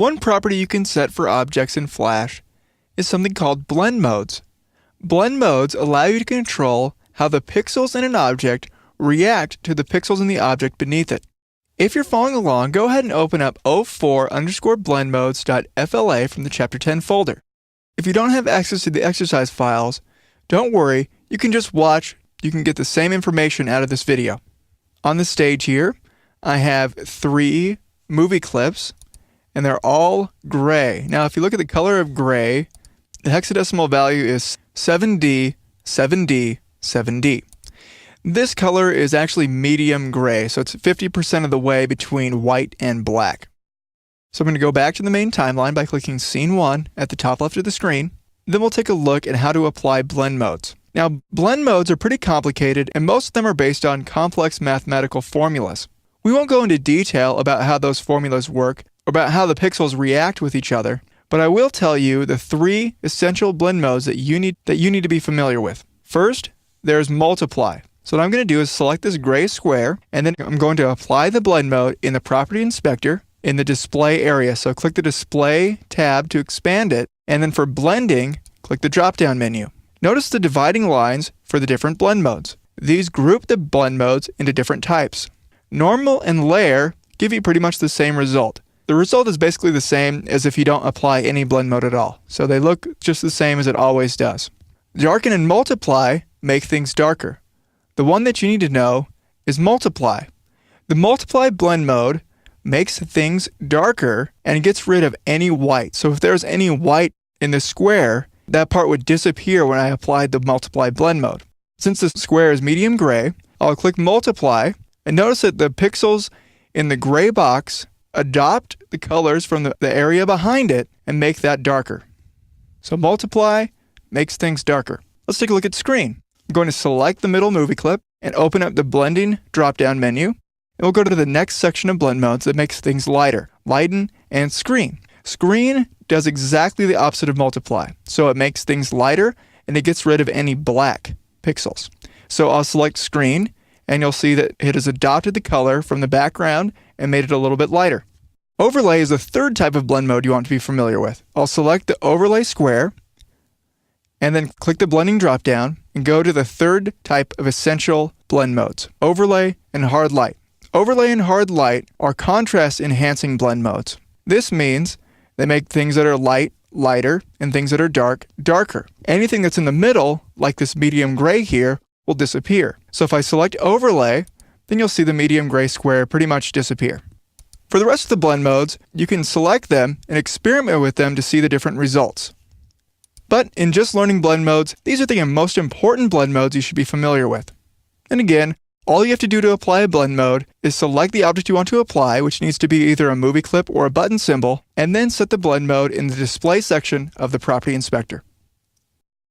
One property you can set for objects in Flash is something called blend modes. Blend modes allow you to control how the pixels in an object react to the pixels in the object beneath it. If you're following along, go ahead and open up 04_blendmodes.fla from the Chapter 10 folder. If you don't have access to the exercise files, don't worry, you can just watch. You can get the same information out of this video. On the stage here, I have 3 movie clips, and they're all gray. Now, if you look at the color of gray, the hexadecimal value is 7D, 7D, 7D. This color is actually medium gray, so it's 50% of the way between white and black. So I'm going to go back to the main timeline by clicking Scene 1 at the top left of the screen. Then we'll take a look at how to apply blend modes. Now, blend modes are pretty complicated, and most of them are based on complex mathematical formulas. We won't go into detail about how those formulas work, or about how the pixels react with each other, but I will tell you the 3 essential blend modes that you need to be familiar with. First, there's multiply. So what I'm going to do is select this gray square, and then I'm going to apply the blend mode in the Property Inspector in the Display area. So click the Display tab to expand it, and then for blending, click the drop-down menu. Notice the dividing lines for the different blend modes. These group the blend modes into different types. Normal and layer give you pretty much the same result. The result is basically the same as if you don't apply any blend mode at all. So they look just the same as it always does. Darken and multiply make things darker. The one that you need to know is multiply. The multiply blend mode makes things darker and gets rid of any white. So if there's any white in the square, that part would disappear when I applied the multiply blend mode. Since the square is medium gray, I'll click multiply, and notice that the pixels in the gray box adopt the colors from the area behind it and make that darker. So multiply makes things darker. Let's take a look at screen. I'm going to select the middle movie clip and open up the blending drop-down menu. And we'll go to the next section of blend modes that makes things lighter, lighten, and screen. Screen does exactly the opposite of multiply. So it makes things lighter and it gets rid of any black pixels. So I'll select screen, and you'll see that it has adopted the color from the background and made it a little bit lighter. Overlay is the third type of blend mode you want to be familiar with. I'll select the overlay square, and then click the blending drop-down and go to the third type of essential blend modes, overlay and hard light. Overlay and hard light are contrast-enhancing blend modes. This means they make things that are light, lighter, and things that are dark, darker. Anything that's in the middle, like this medium gray here, will disappear. So if I select overlay, then you'll see the medium gray square pretty much disappear. For the rest of the blend modes, you can select them and experiment with them to see the different results. But in just learning blend modes, these are the most important blend modes you should be familiar with. And again, all you have to do to apply a blend mode is select the object you want to apply, which needs to be either a movie clip or a button symbol, and then set the blend mode in the display section of the Property Inspector.